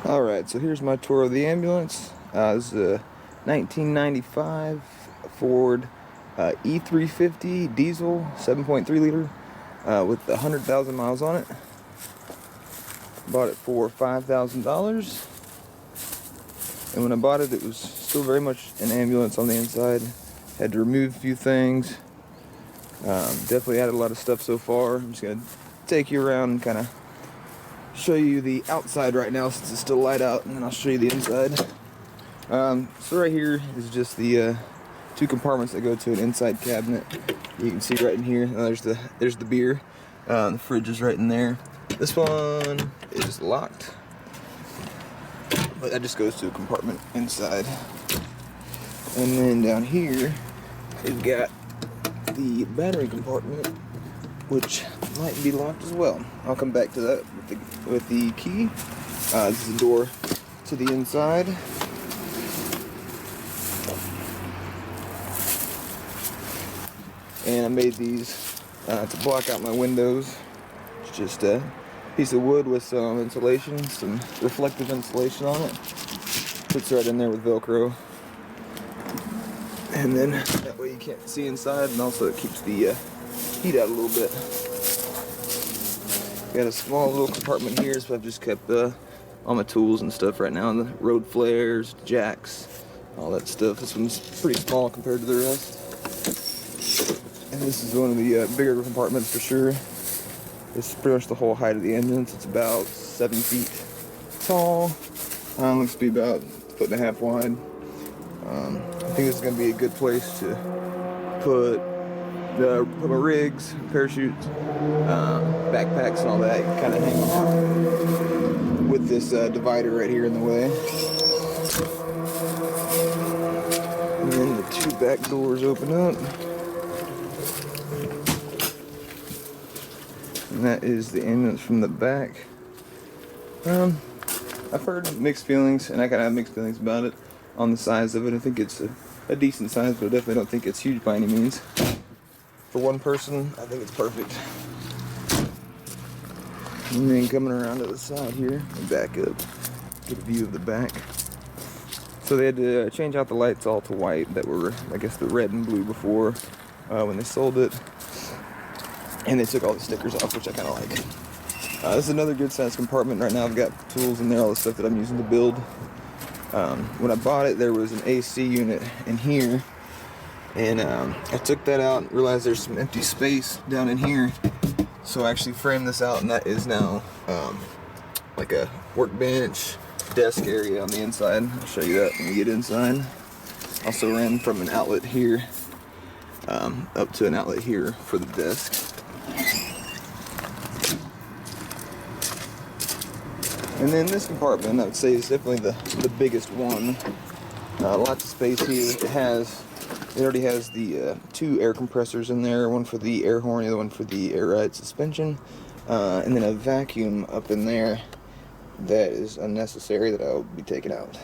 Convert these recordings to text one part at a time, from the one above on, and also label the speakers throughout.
Speaker 1: Alright, so here's my tour of the ambulance. This is a 1995 Ford E350 diesel, 7.3 liter, with 100,000 miles on it. Bought it for $5,000. And when I bought it, it was still very much an ambulance on the inside. Had to remove a few things. Definitely added a lot of stuff so far. I'm just going to take you around and kind of show you the outside right now since it's still light out, and then I'll show you the inside. So right here is just the two compartments that go to an inside cabinet. You can see right in here. There's the beer. The fridge is right in there. This one is locked, but that just goes to a compartment inside. And then down here we've got the battery compartment, which might be locked as well. I'll come back to that with the key. This is the door to the inside. And I made these to block out my windows. It's just a piece of wood with some insulation, some reflective insulation on it. Fits right in there with Velcro. And then that way you can't see inside, and also it keeps the heat out a little bit. Got a small little compartment here, so I've just kept all my tools and stuff right now. The road flares, jacks, all that stuff. This one's pretty small compared to the rest. And this is one of the bigger compartments for sure. It's pretty much the whole height of the ambulance. It's about 7 feet tall. Looks to be about 1.5 feet wide. I think this is going to be a good place to put my rigs, parachutes, backpacks, and all that. You can kind of hang with this divider right here in the way. And then the two back doors open up. And that is the ambulance from the back. I've heard mixed feelings, and I kind of have mixed feelings about it on the size of it. I think it's a decent size, but I definitely don't think it's huge by any means. For one person, I think it's perfect. And then coming around to the side here, and back up, get a view of the back. So they had to change out the lights all to white that were, I guess, the red and blue before when they sold it. And they took all the stickers off, which I kind of like. This is another good sized compartment. Right now I've got tools in there, all the stuff that I'm using to build. When I bought it, there was an AC unit in here. And I took that out and realized there's some empty space down in here. So I actually framed this out, and that is now like a workbench, desk area on the inside. I'll show you that when we get inside. Also ran from an outlet here up to an outlet here for the desk. And then this compartment, I would say, is definitely the biggest one. Lots of space here. It already has the two air compressors in there, one for the air horn, the other one for the air ride suspension, and then a vacuum up in there that is unnecessary that I'll be taking out.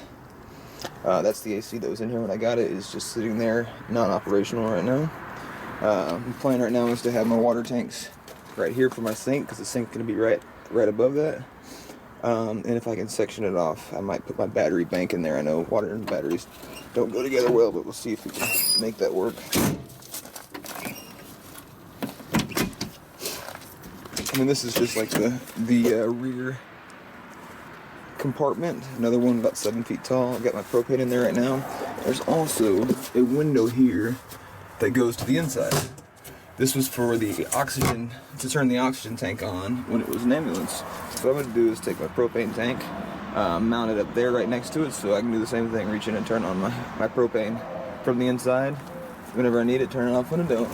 Speaker 1: That's the AC that was in here when I got it. It's just sitting there, non-operational right now. My plan right now is to have my water tanks right here for my sink, because the sink's going to be right above that. And if I can section it off, I might put my battery bank in there. I know water and batteries don't go together well, but we'll see if we can make that work. I mean, this is just like the rear compartment. Another one about 7 feet tall. I've got my propane in there right now. There's also a window here that goes to the inside. This was for the oxygen, to turn the oxygen tank on when it was an ambulance. So what I'm going to do is take my propane tank, mount it up there right next to it, so I can do the same thing, reach in and turn on my propane from the inside. Whenever I need it, turn it off when I don't.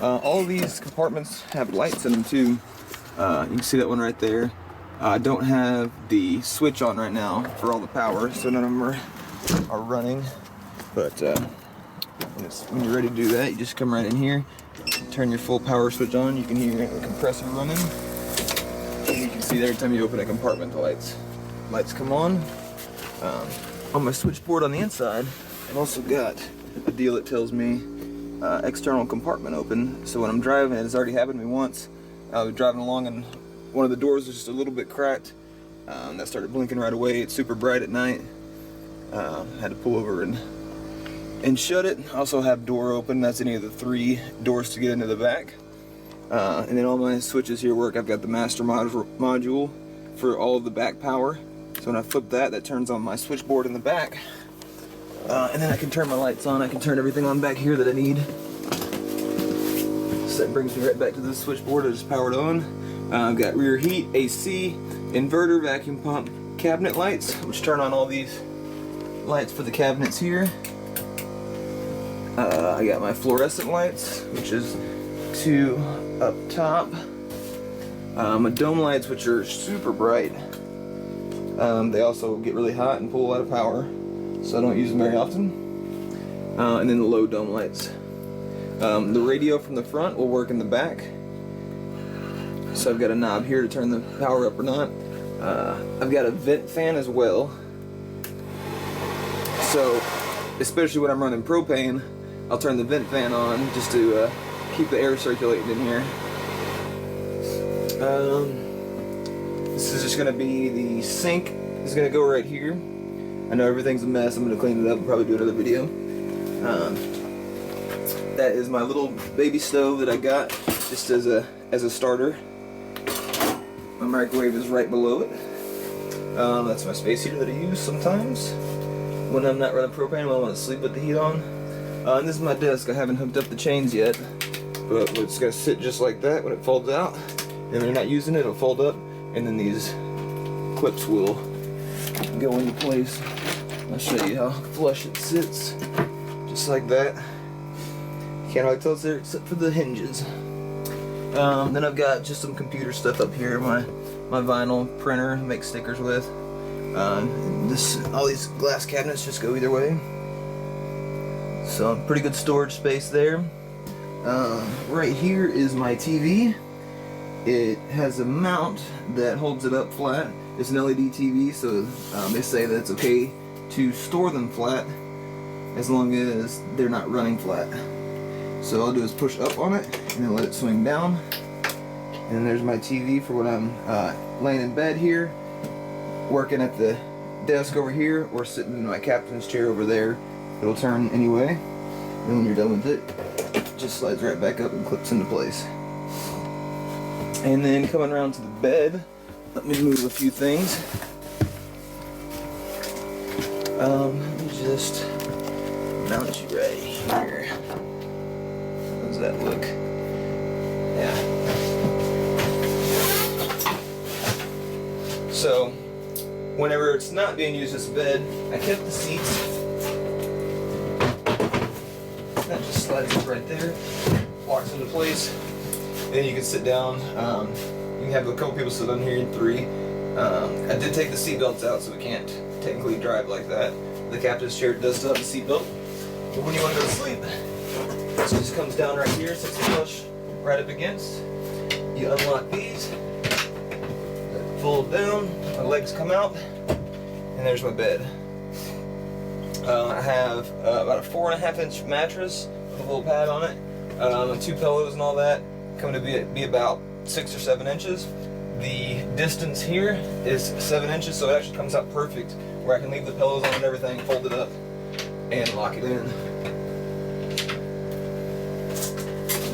Speaker 1: All of these compartments have lights in them too. You can see that one right there. I don't have the switch on right now for all the power, so none of them are running. But when you're ready to do that, you just come right in here, turn your full power switch on. You can hear the compressor running. And you can see that every time you open a compartment, the lights come on. On my switchboard on the inside, I've also got a deal that tells me external compartment open. So when I'm driving, it's already happened to me once. I was driving along and one of the doors was just a little bit cracked, That started blinking right away. It's super bright at night. Had to pull over and shut it. Also have door open. That's any of the 3 doors to get into the back. And then all my switches here work. I've got the master module for all of the back power. So when I flip that, that turns on my switchboard in the back. And then I can turn my lights on. I can turn everything on back here that I need. So that brings me right back to this switchboard. I just powered on. I've got rear heat, AC, inverter, vacuum pump, cabinet lights, which turn on all these lights for the cabinets here. I got my fluorescent lights, which is 2 up top. My dome lights, which are super bright. They also get really hot and pull a lot of power, so I don't use them very often. And then the low dome lights. The radio from the front will work in the back. So I've got a knob here to turn the power up or not. I've got a vent fan as well. So, especially when I'm running propane, I'll turn the vent fan on just to keep the air circulating in here. This is just going to be the sink. Is going to go right here. I know everything's a mess. I'm going to clean it up and probably do another video. That is my little baby stove that I got just as a starter. My microwave is right below it. That's my space heater that I use sometimes when I'm not running propane, when I want to sleep with the heat on. And this is my desk. I haven't hooked up the chains yet, but it's going to sit just like that when it folds out. And when you're not using it, it'll fold up, and then these clips will go into place. I'll show you how flush it sits, just like that. Can't really tell it's there except for the hinges. Then I've got just some computer stuff up here. My vinyl printer, I make stickers with. All these glass cabinets just go either way. So pretty good storage space there. Right here is my TV. It has a mount that holds it up flat. It's an LED TV, so they say that it's okay to store them flat as long as they're not running flat. So all I'll do is push up on it and then let it swing down. And then there's my TV for when I'm laying in bed here, working at the desk over here, or sitting in my captain's chair over there. It'll turn anyway. And when you're done with it, it just slides right back up and clips into place. And then coming around to the bed, let me move a few things. Let me just mount you right here. How does that look? Yeah. So, whenever it's not being used as a bed, I kept the seats. That just slides up right there, locks into place. Then you can sit down. You can have a couple people sit on here in 3. I did take the seat belts out, so we can't technically drive like that. The captain's chair does still have a seat belt. But when you want to go to sleep, it just comes down right here, sits flush right up against. You unlock these, fold down, my legs come out, and there's my bed. I have about a 4.5-inch mattress with a little pad on it, and 2 pillows and all that, coming to be about 6 or 7 inches. The distance here is 7 inches, so it actually comes out perfect, where I can leave the pillows on and everything, fold it up, and lock it in.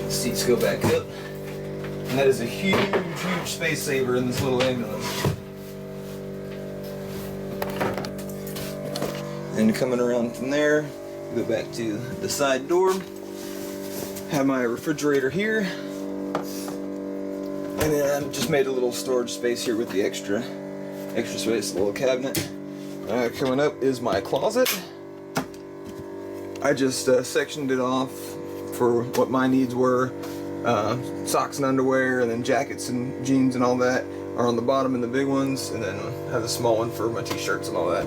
Speaker 1: The seats go back up, and that is a huge, huge space saver in this little ambulance. And coming around from there, go back to the side door, have my refrigerator here, and then I just made a little storage space here with the extra space, a little cabinet. Coming up is my closet. I just sectioned it off for what my needs were. Socks and underwear, and then jackets and jeans and all that are on the bottom and the big ones, and then I have a small one for my t-shirts and all that.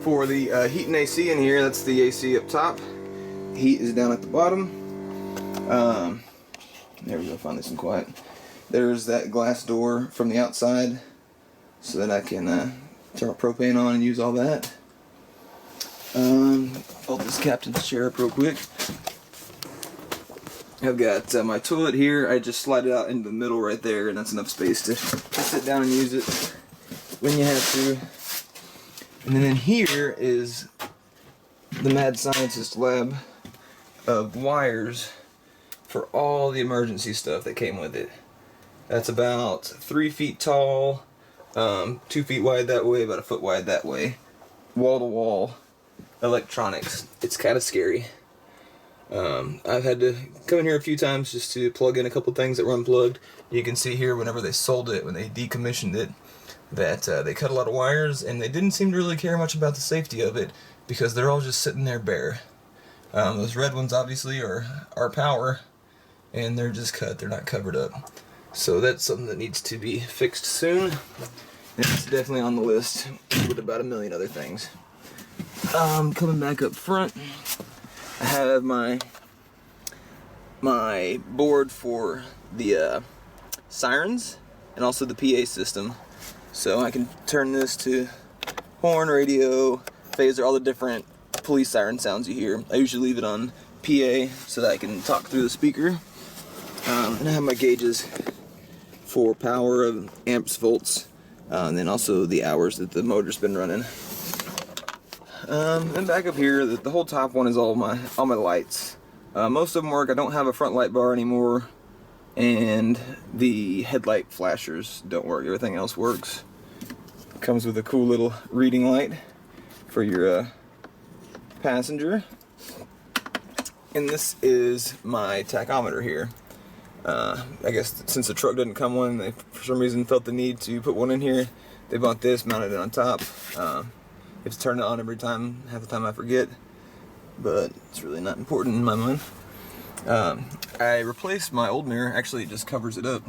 Speaker 1: For the heat and AC in here, that's the AC up top. Heat is down at the bottom. There we go, finally some quiet. There's that glass door from the outside so that I can turn my propane on and use all that. Fold this captain's chair up real quick. I've got my toilet here. I just slide it out into the middle right there, and that's enough space to sit down and use it when you have to. And then in here is the mad scientist lab of wires for all the emergency stuff that came with it. That's about 3 feet tall, 2 feet wide that way, about a foot wide that way. Wall to wall electronics. It's kind of scary. I've had to come in here a few times just to plug in a couple things that were unplugged. You can see here whenever they sold it, when they decommissioned it, that they cut a lot of wires, and they didn't seem to really care much about the safety of it because they're all just sitting there bare. Those red ones obviously are power, and they're just cut. They're not covered up. So that's something that needs to be fixed soon. And it's definitely on the list with about a million other things. Coming back up front, I have my board for the sirens and also the PA system. So I can turn this to horn, radio, phaser, all the different police siren sounds you hear. I usually leave it on PA so that I can talk through the speaker. And I have my gauges for power of amps, volts, and then also the hours that the motor's been running. And back up here, the whole top one is all my lights. Most of them work. I don't have a front light bar anymore, and the headlight flashers don't work. Everything else works. Comes with a cool little reading light for your passenger. And this is my tachometer here. I guess since the truck didn't come one, they for some reason felt the need to put one in here. They bought this, mounted it on top. You have to turn it on every time. Half the time I forget, but it's really not important in my mind. I replaced my old mirror. Actually, it just covers it up.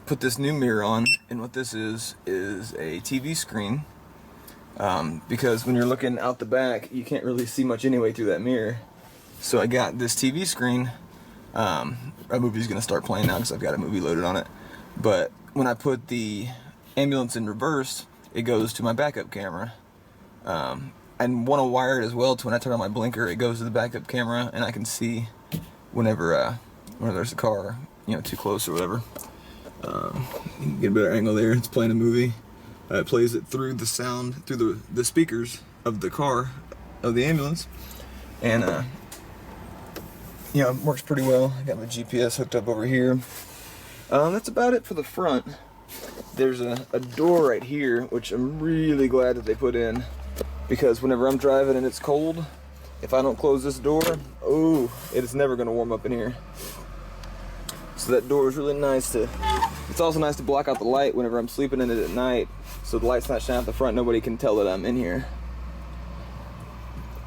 Speaker 1: Put this new mirror on, and what this is a TV screen. Because when you're looking out the back, you can't really see much anyway through that mirror. So I got this TV screen. A movie's gonna start playing now because I've got a movie loaded on it. But when I put the ambulance in reverse, it goes to my backup camera. And want to wire it as well to when I turn on my blinker, it goes to the backup camera, and I can see whenever there's a car, too close or whatever. You can get a better angle there. It's playing a movie. It plays it through the sound, through the speakers of the car, of the ambulance, and it works pretty well. I got my GPS hooked up over here. That's about it for the front. There's a door right here, which I'm really glad that they put in, because whenever I'm driving and it's cold, if I don't close this door, it is never going to warm up in here. So that door is really nice it's also nice to block out the light whenever I'm sleeping in it at night, so the light's not shining out the front, nobody can tell that I'm in here.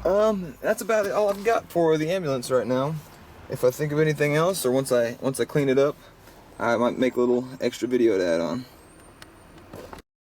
Speaker 1: That's about it, all I've got for the ambulance right now. If I think of anything else, or once I clean it up, I might make a little extra video to add on.